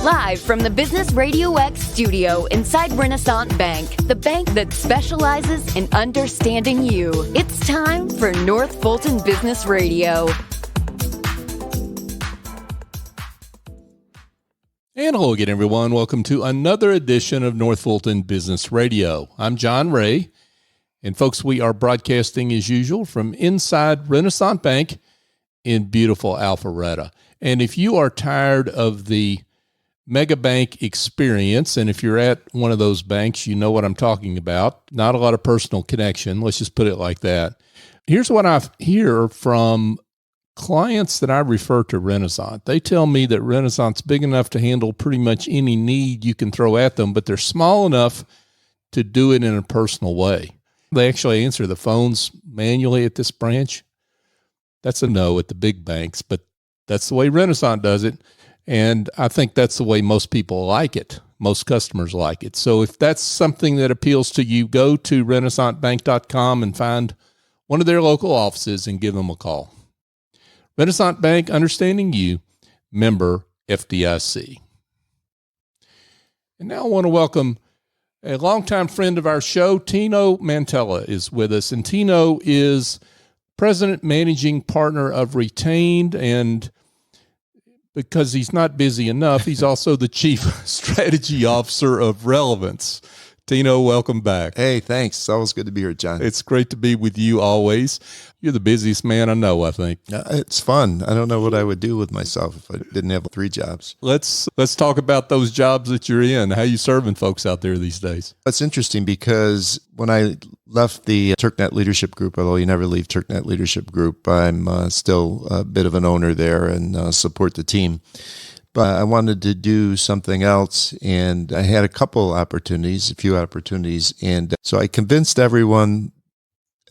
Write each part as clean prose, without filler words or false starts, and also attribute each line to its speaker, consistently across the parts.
Speaker 1: Live from the Business Radio X studio inside Renaissance Bank, the bank that specializes in understanding you. It's time for North Fulton Business Radio.
Speaker 2: And hello again, everyone. Welcome to another edition of North Fulton Business Radio. I'm John Ray. And folks, we are broadcasting as usual from inside Renaissance Bank in beautiful Alpharetta. And if you are tired of the mega bank experience, and if you're at one of those banks, you know what I'm talking about. Not a lot of personal connection. Let's just put it like that. Here's what I hear from clients that I refer to Renaissance. They tell me that Renaissance is big enough to handle pretty much any need you can throw at them, but they're small enough to do it in a personal way. They actually answer the phones manually at this branch. That's a no at the big banks, but that's the way Renaissance does it. And I think that's the way most people like it. Most customers like it. So if that's something that appeals to you, go to renaissancebank.com and find one of their local offices and give them a call. Renaissance Bank, understanding you, member FDIC. And now I want to welcome a longtime friend of our show. Tino Mantella is with us. And Tino is president managing partner of Retained, and because he's not busy enough, he's also the chief strategy officer of Relevance. Tino, welcome back.
Speaker 3: Hey, thanks. It's always good to be here, John.
Speaker 2: It's great to be with you always. You're the busiest man I know, I think.
Speaker 3: It's fun. I don't know what I would do with myself if I didn't have 3 jobs.
Speaker 2: Let's talk about those jobs that you're in. How you serving folks out there these days?
Speaker 3: It's interesting because when I left the TurkNet Leadership Group, although you never leave TurkNet Leadership Group, I'm still a bit of an owner there and support the team. But I wanted to do something else, and I had a few opportunities, and so I convinced everyone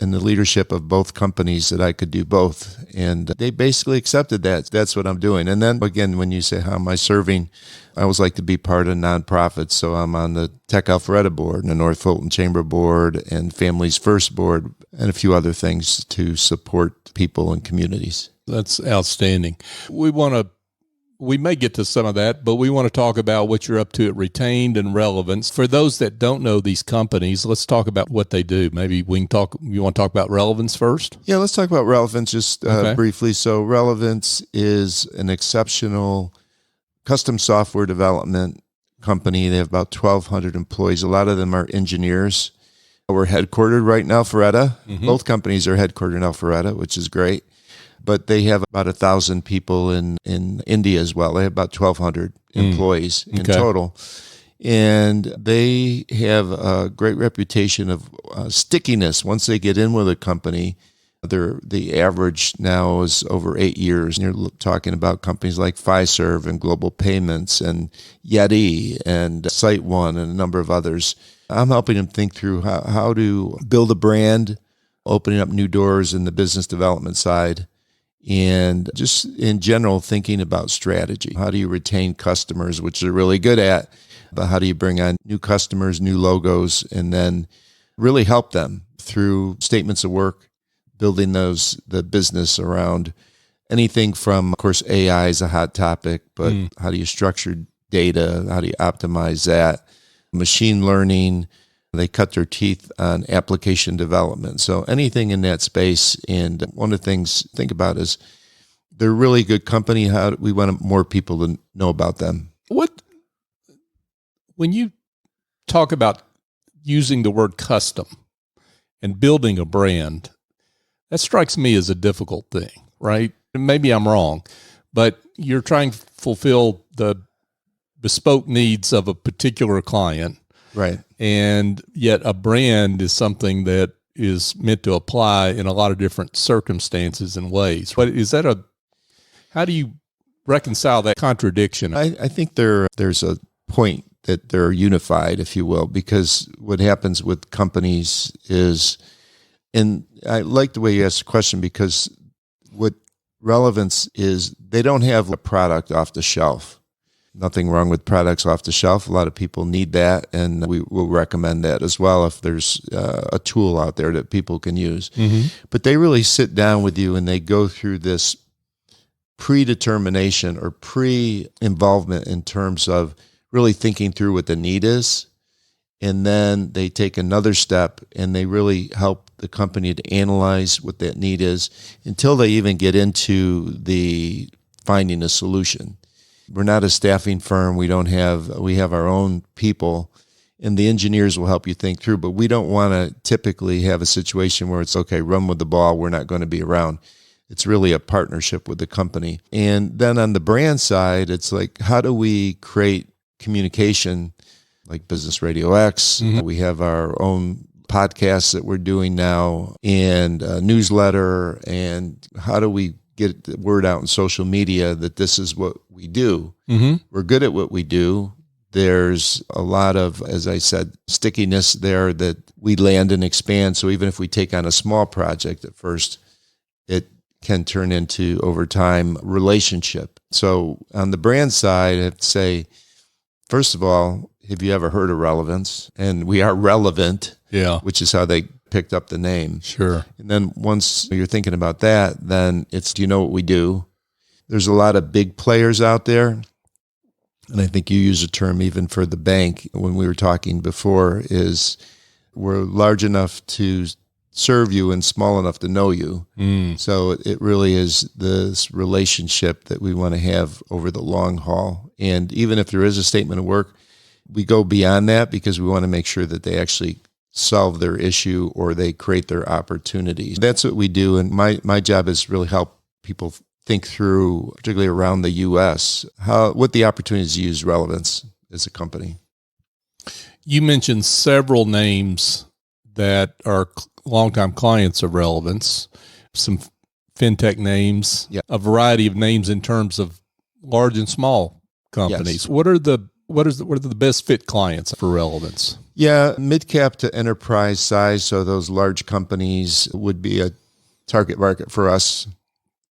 Speaker 3: in the leadership of both companies that I could do both, and they basically accepted that. That's what I'm doing. And then again, when you say, how am I serving? I always like to be part of nonprofits, so I'm on the Tech Alpharetta board and the North Fulton Chamber board and Families First board and a few other things to support people and communities.
Speaker 2: That's outstanding. We may get to some of that, but we want to talk about what you're up to at Retained and Relevance. For those that don't know these companies, let's talk about what they do. Maybe you want to talk about Relevance first?
Speaker 3: Yeah, let's talk about Relevance just briefly. So Relevance is an exceptional custom software development company. They have about 1,200 employees. A lot of them are engineers. We're headquartered right in Alpharetta. Mm-hmm. Both companies are headquartered in Alpharetta, which is great. But they have about 1,000 people in India as well. They have about 1,200 employees in total. And they have a great reputation of stickiness. Once they get in with a company, the average now is over 8 years. And you're talking about companies like Fiserv and Global Payments and Yeti and SiteOne and a number of others. I'm helping them think through how to build a brand, opening up new doors in the business development side, and just in general thinking about strategy. How do you retain customers, which they're really good at, but how do you bring on new customers, new logos, and then really help them through statements of work, building the business around anything from, of course, AI is a hot topic, but how do you structure data? How do you optimize that? Machine learning. They cut their teeth on application development. So anything in that space. And one of the things to think about is they're a really good company. How we want more people to know about them.
Speaker 2: When you talk about using the word custom and building a brand, that strikes me as a difficult thing, right? Maybe I'm wrong, but you're trying to fulfill the bespoke needs of a particular client.
Speaker 3: Right.
Speaker 2: And yet a brand is something that is meant to apply in a lot of different circumstances and ways. But how do you reconcile that contradiction?
Speaker 3: I think there's a point that they're unified, if you will, because what happens with companies is, and I like the way you asked the question, because what Relevance is, they don't have a product off the shelf. Nothing wrong with products off the shelf. A lot of people need that, and we will recommend that as well if there's a tool out there that people can use. Mm-hmm. But they really sit down with you and they go through this predetermination or pre-involvement in terms of really thinking through what the need is. And then they take another step and they really help the company to analyze what that need is until they even get into the finding a solution. We're not a staffing firm. We have our own people, and the engineers will help you think through, but we don't want to typically have a situation where it's, okay, run with the ball, we're not going to be around. It's really a partnership with the company. And then on the brand side, it's like, how do we create communication like Business Radio X? Mm-hmm. We have our own podcasts that we're doing now and a newsletter. And how do we get the word out in social media that this is what we do? Mm-hmm. We're good at what we do. There's a lot of, as I said, stickiness there that we land and expand. So even if we take on a small project at first, it can turn into, over time, relationship. So on the brand side, I have to say, first of all, have you ever heard of relevance? And we are relevant, which is how they picked up the name.
Speaker 2: Sure.
Speaker 3: And then once you're thinking about that, then it's, do you know what we do? There's a lot of big players out there. And I think you use a term even for the bank when we were talking before, is we're large enough to serve you and small enough to know you. So it really is this relationship that we want to have over the long haul. And even if there is a statement of work, we go beyond that because we want to make sure that they actually solve their issue or they create their opportunities. That's what we do. And my job is really help people think through, particularly around the U.S., what the opportunities to use relevance as a company.
Speaker 2: You mentioned several names that are longtime clients of Relevance, some fintech names, a variety of names in terms of large and small companies. Yes. What are the best fit clients for Relevance?
Speaker 3: Yeah, mid-cap to enterprise size, so those large companies would be a target market for us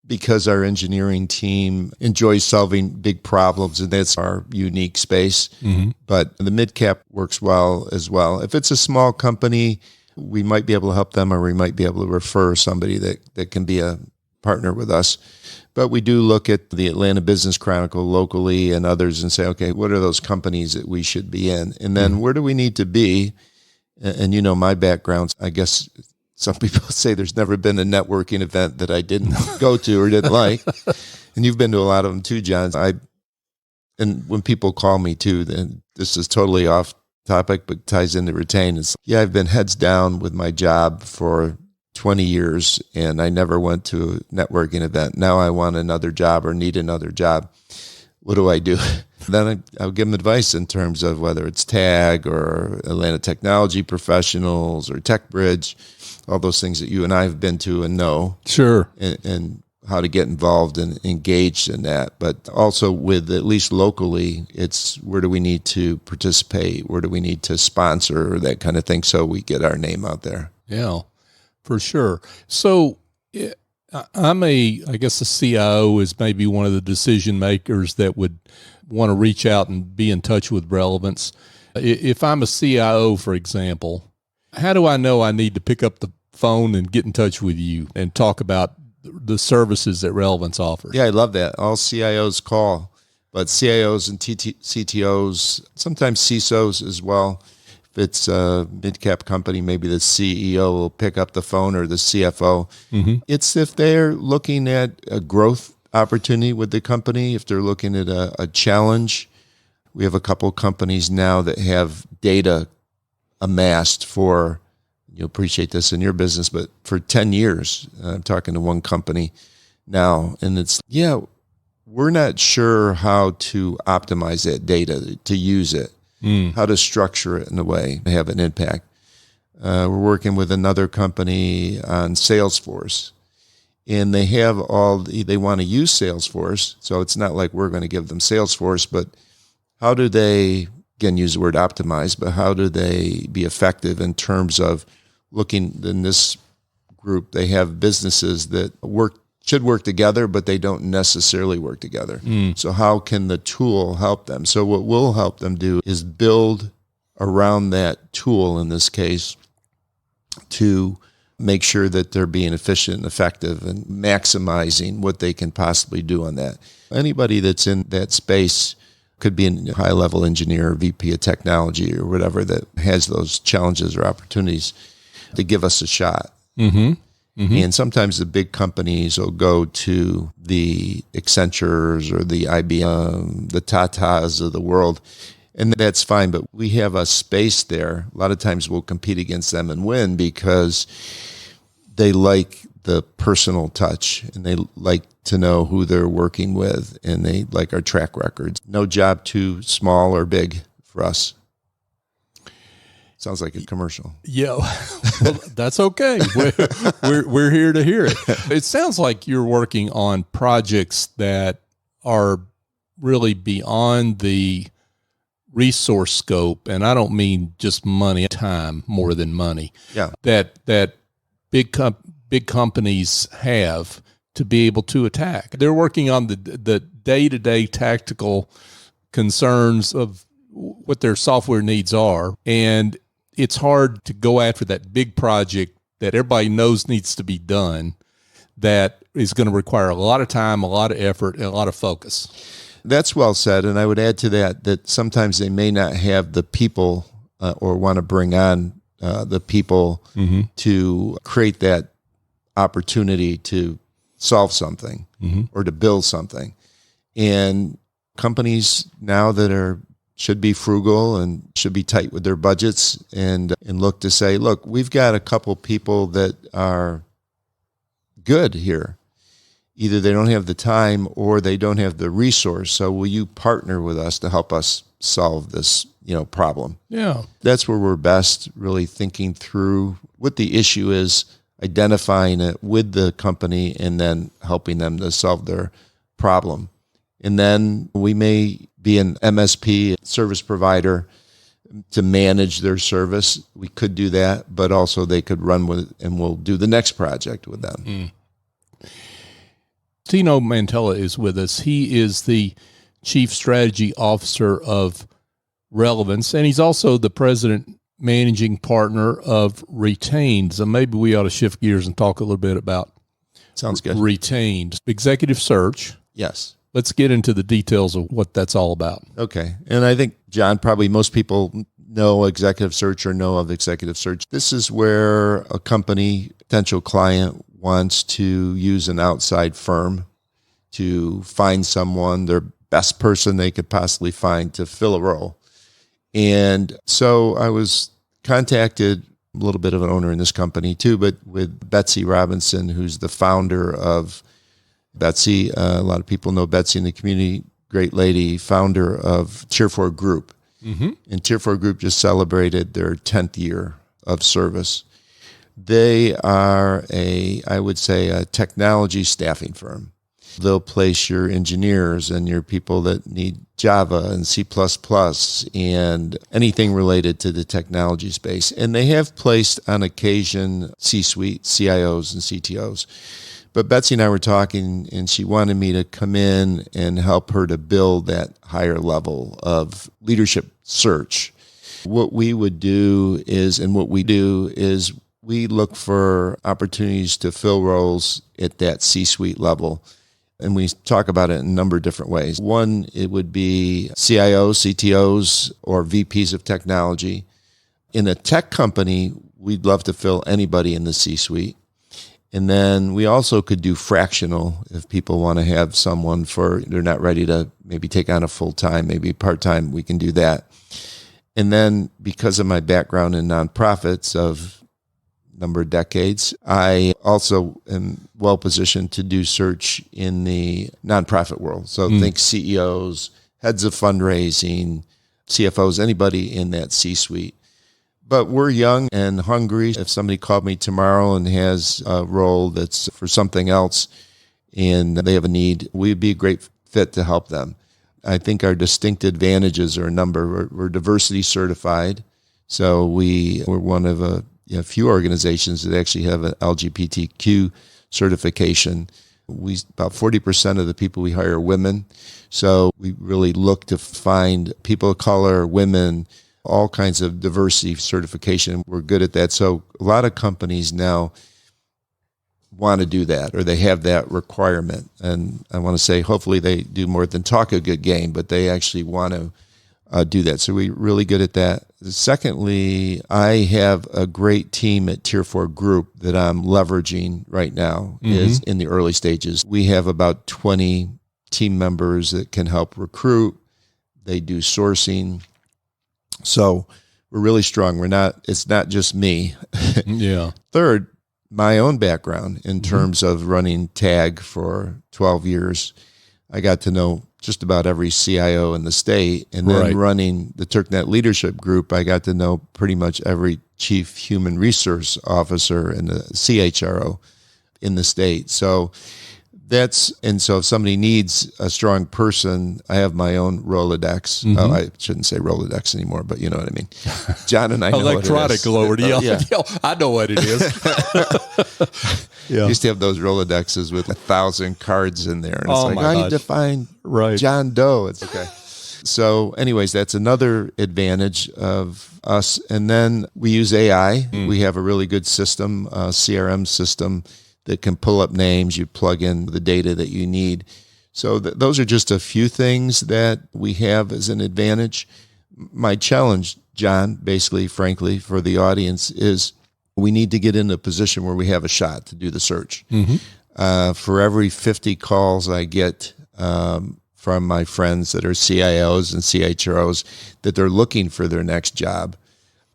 Speaker 3: because our engineering team enjoys solving big problems, and that's our unique space. Mm-hmm. But the mid-cap works well as well. If it's a small company, we might be able to help them, or we might be able to refer somebody that can be a partner with us. But we do look at the Atlanta Business Chronicle locally and others and say, okay, what are those companies that we should be in? And then where do we need to be? And you know my background, I guess some people say there's never been a networking event that I didn't go to or didn't like. And you've been to a lot of them too, John. And when people call me too, then this is totally off topic, but ties into retain. I've been heads down with my job for 20 years, and I never went to a networking event. Now I want another job or need another job. What do I do? Then I'll give them advice in terms of whether it's TAG or Atlanta Technology Professionals or TechBridge, all those things that you and I have been to and know.
Speaker 2: Sure.
Speaker 3: And how to get involved and engaged in that. But also with, at least locally, it's where do we need to participate? Where do we need to sponsor, that kind of thing, so we get our name out there.
Speaker 2: Yeah, for sure. So I guess the CIO is maybe one of the decision makers that would want to reach out and be in touch with Relevance. If I'm a CIO, for example, how do I know I need to pick up the phone and get in touch with you and talk about the services that Relevance offers? Yeah,
Speaker 3: I love that. All CIOs call, but CIOs and CTOs, sometimes CISOs as well. If it's a mid-cap company, maybe the CEO will pick up the phone, or the CFO. Mm-hmm. It's if they're looking at a growth opportunity with the company, if they're looking at a challenge. We have a couple companies now that have data amassed for, you'll appreciate this in your business, but for 10 years. I'm talking to one company now, and it's, we're not sure how to optimize that data, to use it, how to structure it in a way to have an impact. We're working with another company on Salesforce, and they want to use Salesforce, so it's not like we're going to give them Salesforce, but how do they, again, use the word optimize, but how do they be effective in terms of looking in this group? They have businesses that should work together, but they don't necessarily work together. So how can the tool help them? So what we'll help them do is build around that tool, in this case, to make sure that they're being efficient and effective and maximizing what they can possibly do on that. Anybody that's in that space could be a high-level engineer, VP of technology, or whatever that has those challenges or opportunities to give us a shot. Mm-hmm. Mm-hmm. And sometimes the big companies will go to the Accentures or the IBM, the Tatas of the world, and that's fine, but we have a space there. A lot of times we'll compete against them and win because they like the personal touch and they like to know who they're working with and they like our track records. No job too small or big for us. Sounds like a commercial.
Speaker 2: Yeah, well, that's okay. We're here to hear it. It sounds like you're working on projects that are really beyond the resource scope, and I don't mean just money, time more than money.
Speaker 3: Yeah,
Speaker 2: that big companies have to be able to attack. They're working on the day-to-day tactical concerns of what their software needs are, and it's hard to go after that big project that everybody knows needs to be done that is going to require a lot of time, a lot of effort, and a lot of focus.
Speaker 3: That's well said, and I would add to that sometimes they may not have the people or want to bring on the people mm-hmm. to create that opportunity to solve something mm-hmm. or to build something. And companies now that should be frugal and should be tight with their budgets and look to say, look, we've got a couple people that are good here. Either they don't have the time or they don't have the resource. So will you partner with us to help us solve this, problem?
Speaker 2: Yeah.
Speaker 3: That's where we're best, really thinking through what the issue is, identifying it with the company, and then helping them to solve their problem. And then we may be an MSP, service provider, to manage their service. We could do that, but also they could run with it and we'll do the next project with them.
Speaker 2: Mm. Tino Mantella is with us. He is the Chief Strategy Officer of Relevance, and he's also the President Managing Partner of Retained. So maybe we ought to shift gears and talk a little bit about
Speaker 3: Sounds good.
Speaker 2: Retained. Executive search.
Speaker 3: Yes.
Speaker 2: Let's get into the details of what that's all about.
Speaker 3: Okay. And I think, John, probably most people know executive search or know of executive search. This is where a company, potential client, wants to use an outside firm to find someone, their best person they could possibly find to fill a role. And so I was contacted, a little bit of an owner in this company too, but with Betsy Robinson, who's the founder of Betsy. A lot of people know Betsy in the community, great lady, founder of Tier 4 Group. Mm-hmm. And Tier 4 Group just celebrated their 10th year of service. They are I would say, a technology staffing firm. They'll place your engineers and your people that need Java and C++ and anything related to the technology space. And they have placed on occasion C-suite, CIOs and CTOs. But Betsy and I were talking, and she wanted me to come in and help her to build that higher level of leadership search. What we would do is, and what we do is, we look for opportunities to fill roles at that C-suite level. And we talk about it in a number of different ways. One, it would be CIOs, CTOs, or VPs of technology. In a tech company, we'd love to fill anybody in the C-suite. And then we also could do fractional if people want to have someone they're not ready to maybe take on a full-time, maybe part-time, we can do that. And then because of my background in nonprofits of number of decades, I also am well positioned to do search in the nonprofit world. So think CEOs, heads of fundraising, CFOs, anybody in that C-suite. But we're young and hungry. If somebody called me tomorrow and has a role that's for something else and they have a need, we'd be a great fit to help them. I think our distinct advantages are a number. We're diversity certified. So we're one of a few organizations that actually have an LGBTQ certification. About 40% of the people we hire are women. So we really look to find people of color, women, all kinds of diversity certification. We're good at that. So a lot of companies now want to do that, or they have that requirement. And I want to say, hopefully they do more than talk a good game, but they actually want to do that. So we're really good at that. Secondly, I have a great team at Tier 4 Group that I'm leveraging right now, is in the early stages. We have about 20 team members that can help recruit. They do sourcing. So we're really strong. It's not just me.
Speaker 2: Yeah.
Speaker 3: Third, my own background in terms of running TAG for 12 years. I got to know just about every CIO in the state. And then running the TurkNet Leadership Group, I got to know pretty much every chief human resource officer and the CHRO in the state. So so if somebody needs a strong person, I have my own Rolodex. Oh, I shouldn't say Rolodex anymore, but you know what I mean. John and I know
Speaker 2: electronic
Speaker 3: what it is.
Speaker 2: Yeah. I know what it is.
Speaker 3: Yeah. I used to have those Rolodexes with 1,000 cards in there. And it's I need to find John Doe. It's okay. So anyways, that's another advantage of us. And then we use AI. We have a really good system, CRM system, that can pull up names. You plug in the data that you need. So those are just a few things that we have as an advantage. My challenge, John, basically, frankly, for the audience is we need to get in a position where we have a shot to do the search. For every 50 calls I get from my friends that are CIOs and CHROs that they're looking for their next job,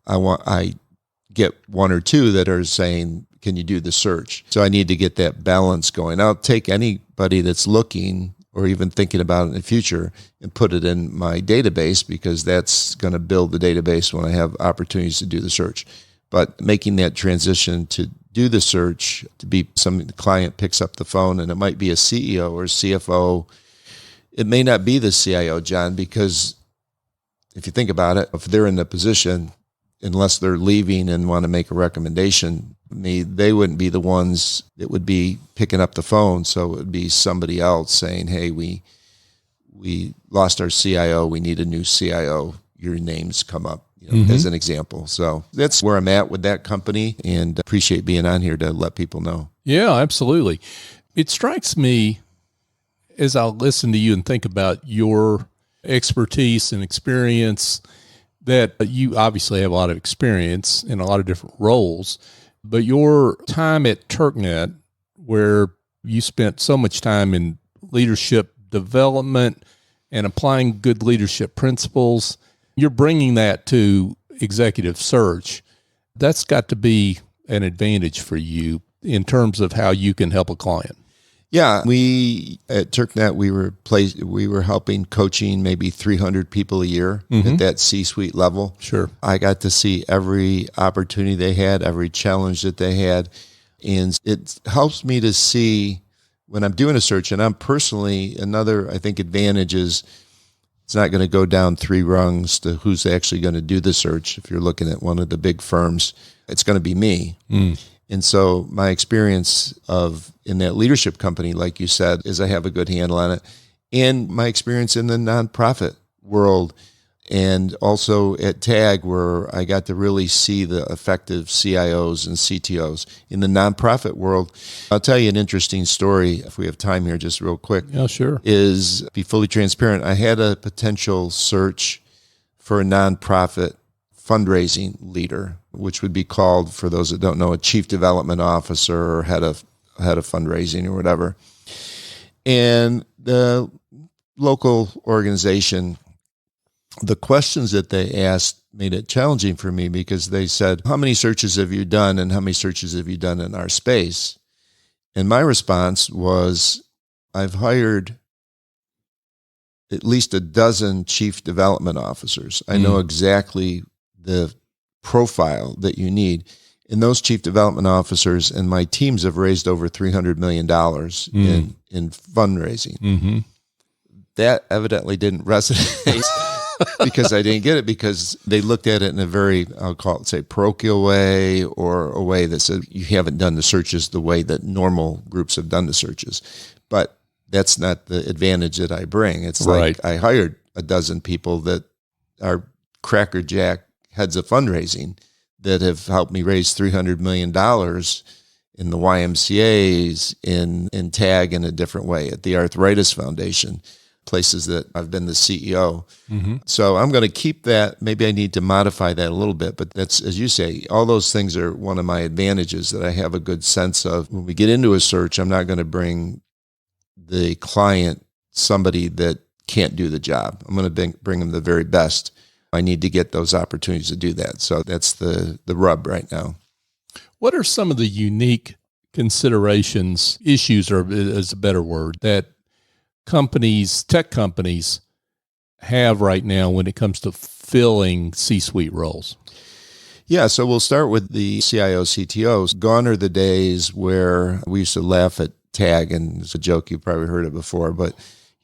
Speaker 3: I get one or two that are saying, can you do the search? So I need to get that balance going. I'll take anybody that's looking or even thinking about it in the future and put it in my database, because that's going to build the database when I have opportunities to do the search. But making that transition to do the search, to be the client picks up the phone, and it might be a CEO or CFO. It may not be the CIO, John, because if you think about it, if they're in the position, unless they're leaving and want to make a recommendation, they wouldn't be the ones that would be picking up the phone. So it would be somebody else saying, hey, we lost our CIO. We need a new CIO. Your names come up, as an example. So that's where I'm at with that company, and appreciate being on here to let people know.
Speaker 2: Yeah, absolutely. It strikes me as I listen to you and think about your expertise and experience that you obviously have a lot of experience in a lot of different roles, but your time at TurkNet, where you spent so much time in leadership development and applying good leadership principles, you're bringing that to executive search. That's got to be an advantage for you in terms of how you can help a client.
Speaker 3: Yeah, we at TurkNet, we were helping coaching maybe 300 people a year at that C-suite level.
Speaker 2: Sure.
Speaker 3: I got to see every opportunity they had, every challenge that they had. And it helps me to see when I'm doing a search, and I'm personally, another, I think, advantage is it's not going to go down 3 rungs to who's actually going to do the search. If you're looking at one of the big firms, it's going to be me. And so my experience in that leadership company, like you said, is I have a good handle on it. And my experience in the nonprofit world, and also at TAG, where I got to really see the effective CIOs and CTOs in the nonprofit world. I'll tell you an interesting story, if we have time here, just real quick.
Speaker 2: Yeah, sure.
Speaker 3: Is be fully transparent. I had a potential search for a nonprofit fundraising leader, which would be called, for those that don't know, a chief development officer or head of fundraising or whatever. And the local organization, the questions that they asked made it challenging for me, because they said, how many searches have you done, and how many searches have you done in our space? And my response was, I've hired at least a dozen chief development officers. I know exactly the profile that you need. And those chief development officers and my teams have raised over $300 million in fundraising. That evidently didn't resonate because I didn't get it, because they looked at it in a very, I'll call it, say, parochial way, or a way that said you haven't done the searches the way that normal groups have done the searches. But that's not the advantage that I bring. It's like I hired a dozen people that are crackerjack heads of fundraising that have helped me raise $300 million in the YMCAs, in TAG in a different way, at the Arthritis Foundation, places that I've been the CEO. Mm-hmm. So I'm going to keep that. Maybe I need to modify that a little bit, but that's, as you say, all those things are one of my advantages that I have a good sense of. When we get into a search, I'm not going to bring the client somebody that can't do the job. I'm going to bring them the very best. I need to get those opportunities to do that. So that's the rub right now.
Speaker 2: What are some of the unique considerations, issues, or is a better word, that tech companies have right now when it comes to filling C-suite roles?
Speaker 3: Yeah, so we'll start with the CIO, CTOs. Gone are the days where we used to laugh at TAG, and it's a joke, you've probably heard it before, but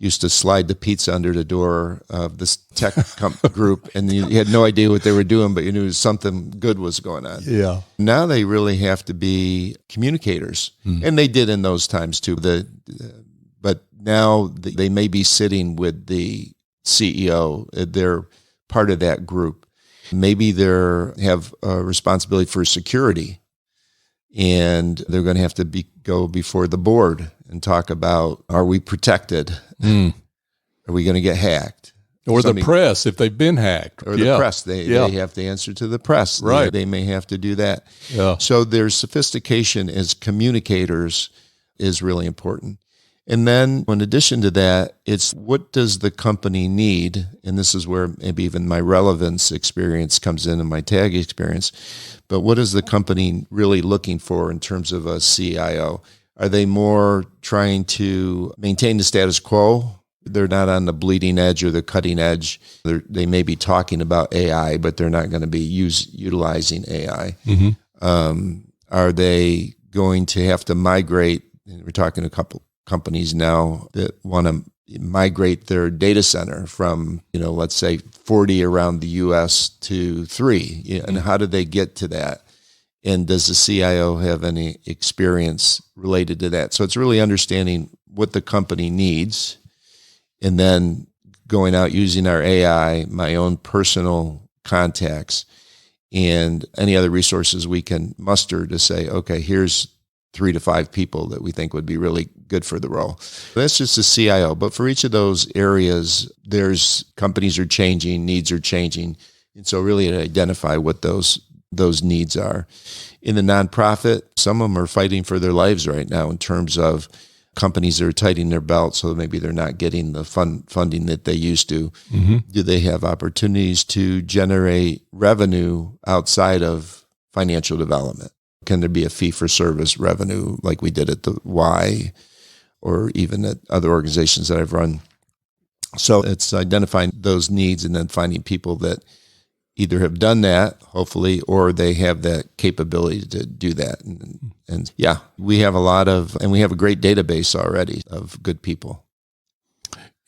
Speaker 3: used to slide the pizza under the door of this tech group, and you had no idea what they were doing, but you knew something good was going on.
Speaker 2: Yeah.
Speaker 3: Now they really have to be communicators, and they did in those times too. But now they may be sitting with the CEO. They're part of that group. Maybe they have a responsibility for security, and they're going to have to go before the board and talk about, are we protected? Are we going to get hacked?
Speaker 2: Or the press, if they've been hacked.
Speaker 3: Or the press, they have to answer to the press.
Speaker 2: Right.
Speaker 3: They may have to do that.
Speaker 2: Yeah.
Speaker 3: So their sophistication as communicators is really important. And then in addition to that, it's what does the company need? And this is where maybe even my relevance experience comes in and my TAG experience. But what is the company really looking for in terms of a CIO? Are they more trying to maintain the status quo? They're not on the bleeding edge or the cutting edge. They may be talking about AI, but they're not going to be utilizing AI. Mm-hmm. Are they going to have to migrate? And we're talking a couple companies now that want to migrate their data center from, let's say 40 around the U.S. to 3. And how do they get to that? And does the CIO have any experience related to that? So it's really understanding what the company needs, and then going out using our AI, my own personal contacts, and any other resources we can muster to say, okay, here's 3 to 5 people that we think would be really good for the role. That's just the CIO. But for each of those areas, companies are changing, needs are changing. And so really to identify what those needs are. In the nonprofit, some of them are fighting for their lives right now in terms of companies that are tightening their belt, so maybe they're not getting the funding that they used to. Mm-hmm. Do they have opportunities to generate revenue outside of financial development? Can there be a fee-for-service revenue like we did at the Y or even at other organizations that I've run? So it's identifying those needs and then finding people that either have done that, hopefully, or they have that capability to do that. And yeah, we have we have a great database already of good people.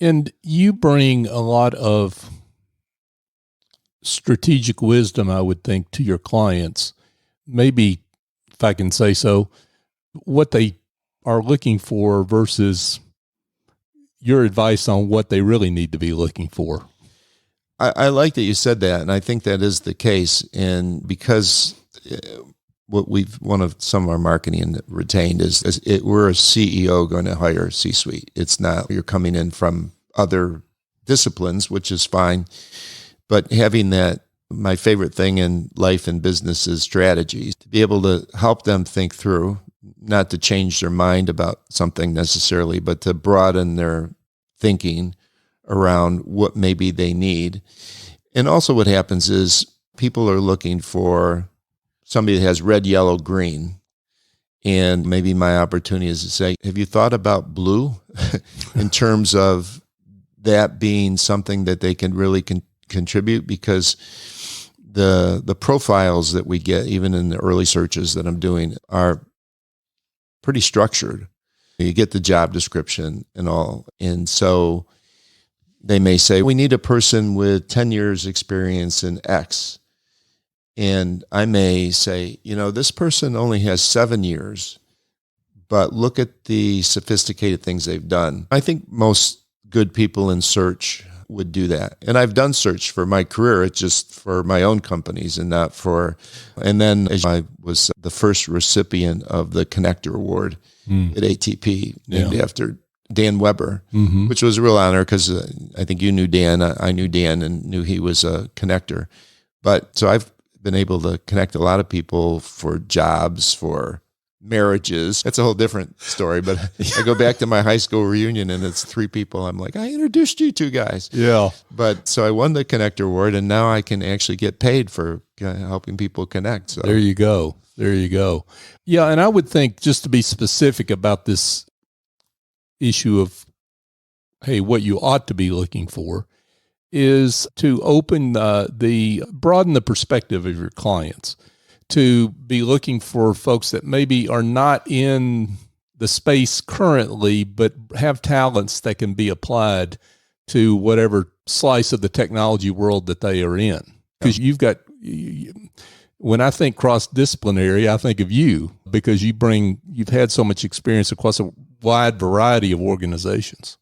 Speaker 2: And you bring a lot of strategic wisdom, I would think, to your clients. Maybe, if I can say so, what they are looking for versus your advice on what they really need to be looking for.
Speaker 3: I like that you said that, and I think that is the case. And because one of some of our marketing retained is we're a CEO going to hire a C-suite. It's not you're coming in from other disciplines, which is fine. But having that, my favorite thing in life and business is strategies, to be able to help them think through, not to change their mind about something necessarily, but to broaden their thinking around what maybe they need. And also what happens is people are looking for somebody that has red, yellow, green. And maybe my opportunity is to say, have you thought about blue in terms of that being something that they can really contribute? Because the profiles that we get, even in the early searches that I'm doing, are pretty structured. You get the job description and all. And so they may say, we need a person with 10 years experience in X. And I may say, this person only has 7 years, but look at the sophisticated things they've done. I think most good people in search would do that. And I've done search for my career. It's just for my own companies and not for, and then I was the first recipient of the Connector Award at ATP, named after Dan Weber, which was a real honor because I think you knew Dan. I knew Dan and knew he was a connector. But so I've been able to connect a lot of people for jobs, for marriages. That's a whole different story. But I go back to my high school reunion and it's 3 people. I'm like, I introduced you 2 guys.
Speaker 2: Yeah.
Speaker 3: But so I won the Connector Award and now I can actually get paid for helping people connect. So
Speaker 2: there you go. There you go. Yeah. And I would think, just to be specific about this issue of, hey, what you ought to be looking for is to broaden the perspective of your clients, to be looking for folks that maybe are not in the space currently, but have talents that can be applied to whatever slice of the technology world that they are in. Because when I think cross-disciplinary, I think of you because you've had so much experience across a wide variety of organizations.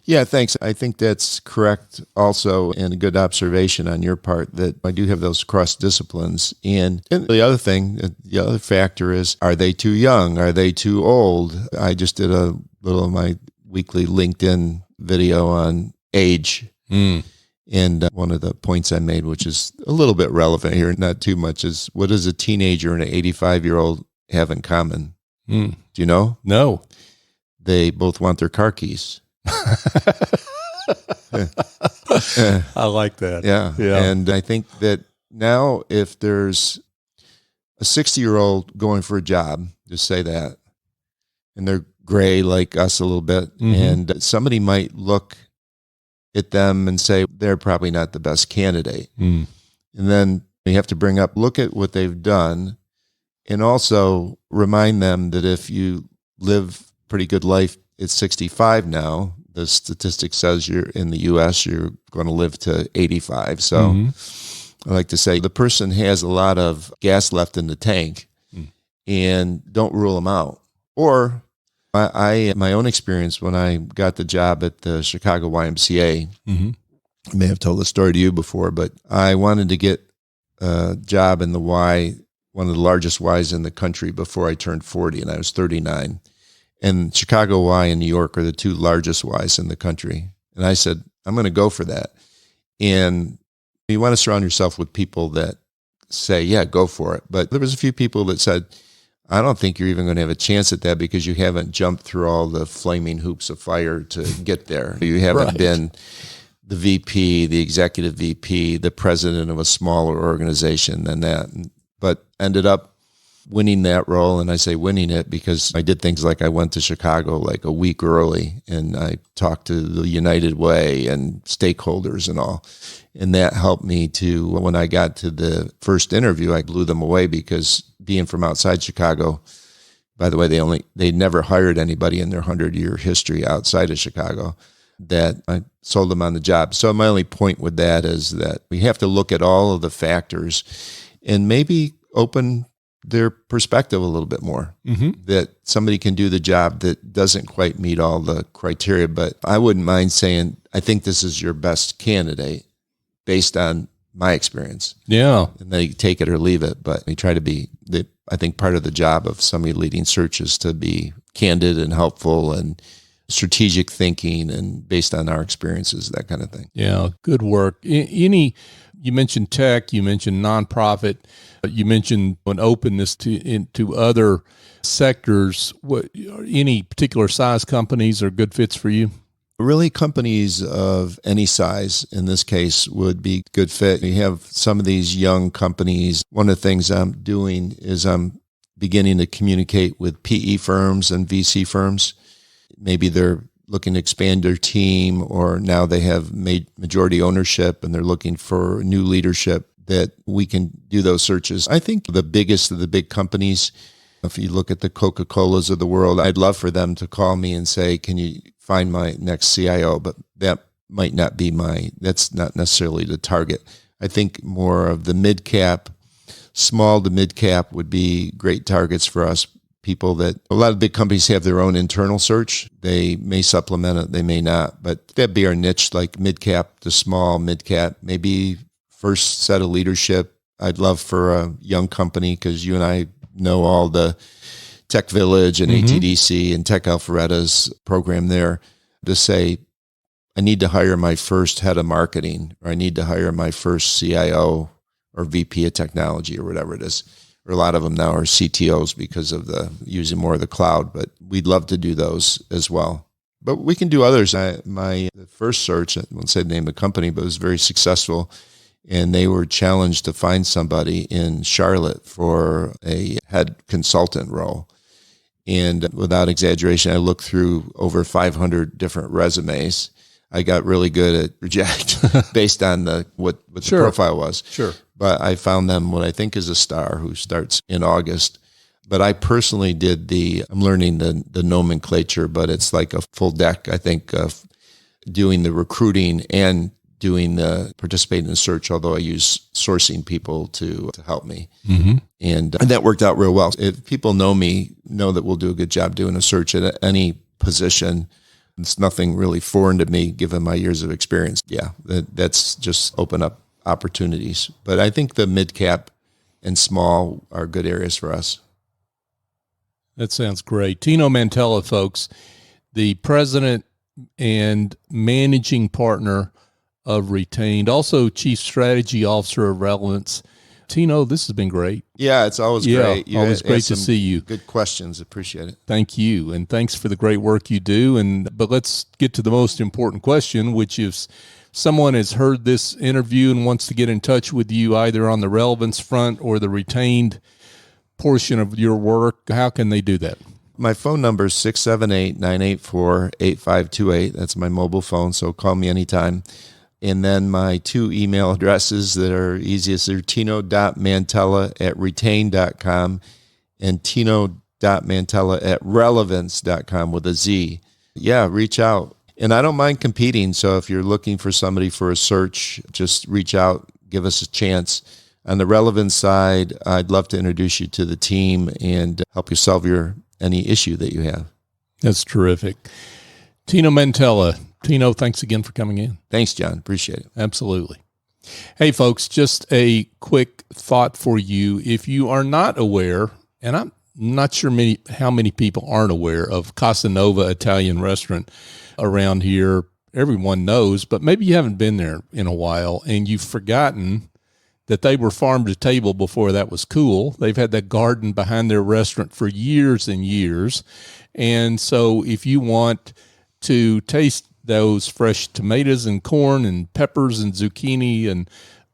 Speaker 3: Yeah, thanks. I think that's correct also, and a good observation on your part that I do have those cross disciplines. And the other factor is, are they too young? Are they too old? I just did a little of my weekly LinkedIn video on age. And one of the points I made, which is a little bit relevant here, not too much, is what does a teenager and an 85-year-old have in common? Do you know?
Speaker 2: No.
Speaker 3: They both want their car keys.
Speaker 2: I like that.
Speaker 3: Yeah. And I think that now if there's a 60-year-old going for a job, just say that, and they're gray like us a little bit, and somebody might look at them and say, they're probably not the best candidate. And then you have to look at what they've done, and also remind them that if you live pretty good life at 65 now, the statistic says you're in the U.S., you're going to live to 85. So I like to say the person has a lot of gas left in the tank, and don't rule them out. Or my own experience when I got the job at the Chicago YMCA, I may have told the story to you before, but I wanted to get a job in the Y, one of the largest Ys in the country, before I turned 40, and I was 39. And Chicago Y and New York are the 2 largest Ys in the country. And I said, I'm going to go for that. And you want to surround yourself with people that say, yeah, go for it. But there was a few people that said, I don't think you're even going to have a chance at that because you haven't jumped through all the flaming hoops of fire to get there. You haven't been the VP, the executive VP, the president of a smaller organization than that. But ended up winning that role. And I say winning it because I did things like I went to Chicago like a week early and I talked to the United Way and stakeholders and all. And that helped me to, when I got to the first interview, I blew them away because being from outside Chicago, by the way, they never hired anybody in their 100-year history outside of Chicago, that I sold them on the job. So my only point with that is that we have to look at all of the factors and maybe open their perspective a little bit more, that somebody can do the job that doesn't quite meet all the criteria. But I wouldn't mind saying, I think this is your best candidate based on my experience. Yeah. And they take it or leave it. But we try to be, I think part of the job of somebody leading search is to be candid and helpful and strategic thinking and based on our experiences, that kind of thing.
Speaker 2: Yeah, good work. You mentioned tech, you mentioned nonprofit, you mentioned an openness into other sectors. Any particular size companies are good fits for you?
Speaker 3: Really, companies of any size, in this case, would be good fit. You have some of these young companies. One of the things I'm doing is I'm beginning to communicate with PE firms and VC firms. Maybe they're looking to expand their team, or now they have majority ownership and they're looking for new leadership, that we can do those searches. I think the biggest of the big companies, if you look at the Coca-Colas of the world, I'd love for them to call me and say, can you find my next CIO? But that might not be that's not necessarily the target. I think more of the mid-cap, small to mid-cap would be great targets for us. people that a lot of big companies have their own internal search. They may supplement it, they may not, but that'd be our niche, like mid-cap to small, mid-cap, maybe first set of leadership. I'd love for a young company, because you and I know all the Tech Village and ATDC and Tech Alphareta's program there, to say, I need to hire my first head of marketing, or I need to hire my first CIO or VP of technology, or whatever it is. Or a lot of them now are CTOs because of the using more of the cloud, but we'd love to do those as well. But we can do others. My first search, I won't say the name of the company, but it was very successful. And they were challenged to find somebody in Charlotte for a head consultant role. And without exaggeration, I looked through over 500 different resumes. I got really good at reject based on what the profile was.
Speaker 2: Sure.
Speaker 3: But I found them what I think is a star, who starts in August. But I personally did I'm learning the nomenclature, but it's like a full deck, I think, of doing the recruiting and doing participating in the search, although I use sourcing people to help me. And that worked out real well. If people know me, know that we'll do a good job doing a search at any position. It's nothing really foreign to me, given my years of experience. Yeah, that's just open up opportunities. But I think the mid-cap and small are good areas for us.
Speaker 2: That sounds great. Tino Mantella, folks, the president and managing partner of Retained, also chief strategy officer of Relevance. Tino, this has been great.
Speaker 3: Yeah, it's always great.
Speaker 2: Always great to see you.
Speaker 3: Good questions. Appreciate it.
Speaker 2: Thank you. And thanks for the great work you do. But let's get to the most important question, which is, someone has heard this interview and wants to get in touch with you either on the Relevance front or the Retained portion of your work, how can they do that?
Speaker 3: My phone number is 678-984-8528. That's my mobile phone, so call me anytime. And then my two email addresses that are easiest are tino.mantella@retain.com and tino.mantella@relevance.com with a Z. Yeah, reach out. And I don't mind competing, so if you're looking for somebody for a search, just reach out, give us a chance. On the Relevance side, I'd love to introduce you to the team and help you solve any issue that you have.
Speaker 2: That's terrific. Tino Mantella. Tino, thanks again for coming in.
Speaker 3: Thanks, John. Appreciate it.
Speaker 2: Absolutely. Hey, folks, just a quick thought for you. If you are not aware, and I'm not sure how many people aren't aware of Casa Nova Italian restaurant around here. Everyone knows, but maybe you haven't been there in a while and you've forgotten that they were farm to table before that was cool. They've had that garden behind their restaurant for years and years. And so if you want to taste those fresh tomatoes and corn and peppers and zucchini and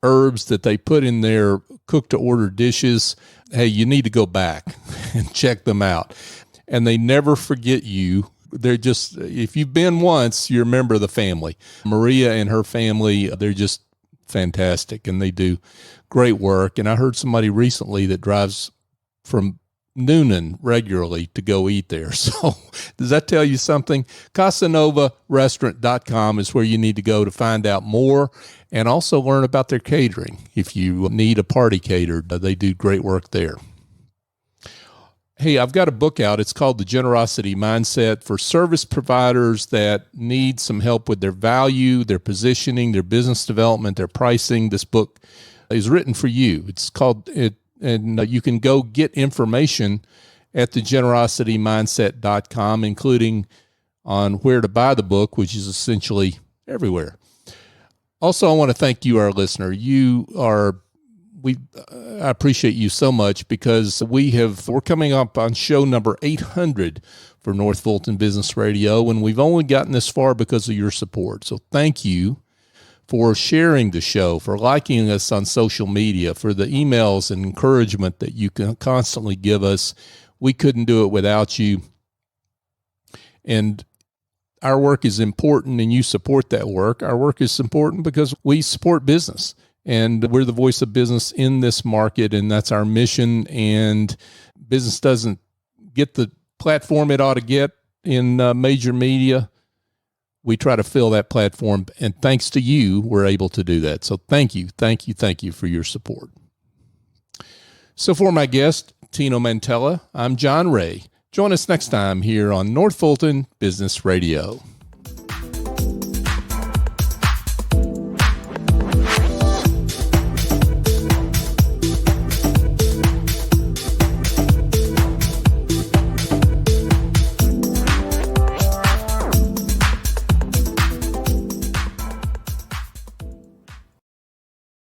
Speaker 2: herbs that they put in their cook-to-order dishes, hey, you need to go back and check them out. And they never forget you. They're just, if you've been once, you remember the family. Maria and her family, they're just fantastic, and they do great work. And I heard somebody recently that drives from Noonan regularly to go eat there. So does that tell you something? CasaNovaRestaurant.com is where you need to go to find out more and also learn about their catering. If you need a party catered, they do great work there. Hey, I've got a book out. It's called The Generosity Mindset for service providers that need some help with their value, their positioning, their business development, their pricing. This book is written for you. It's called it. And you can go get information at thegenerositymindset.com, including on where to buy the book, which is essentially everywhere. Also, I want to thank you, our listener. I appreciate you so much because we're coming up on show number 800 for North Fulton Business Radio, and we've only gotten this far because of your support. So thank you for sharing the show, for liking us on social media, for the emails and encouragement that you can constantly give us. We couldn't do it without you. And our work is important, and you support that work. Our work is important because we support business, and we're the voice of business in this market, and that's our mission. And business doesn't get the platform it ought to get in major media. We try to fill that platform, and thanks to you, we're able to do that. So thank you for your support. So for my guest, Tino Mantella. I'm John Ray. Join us next time here on North Fulton Business Radio.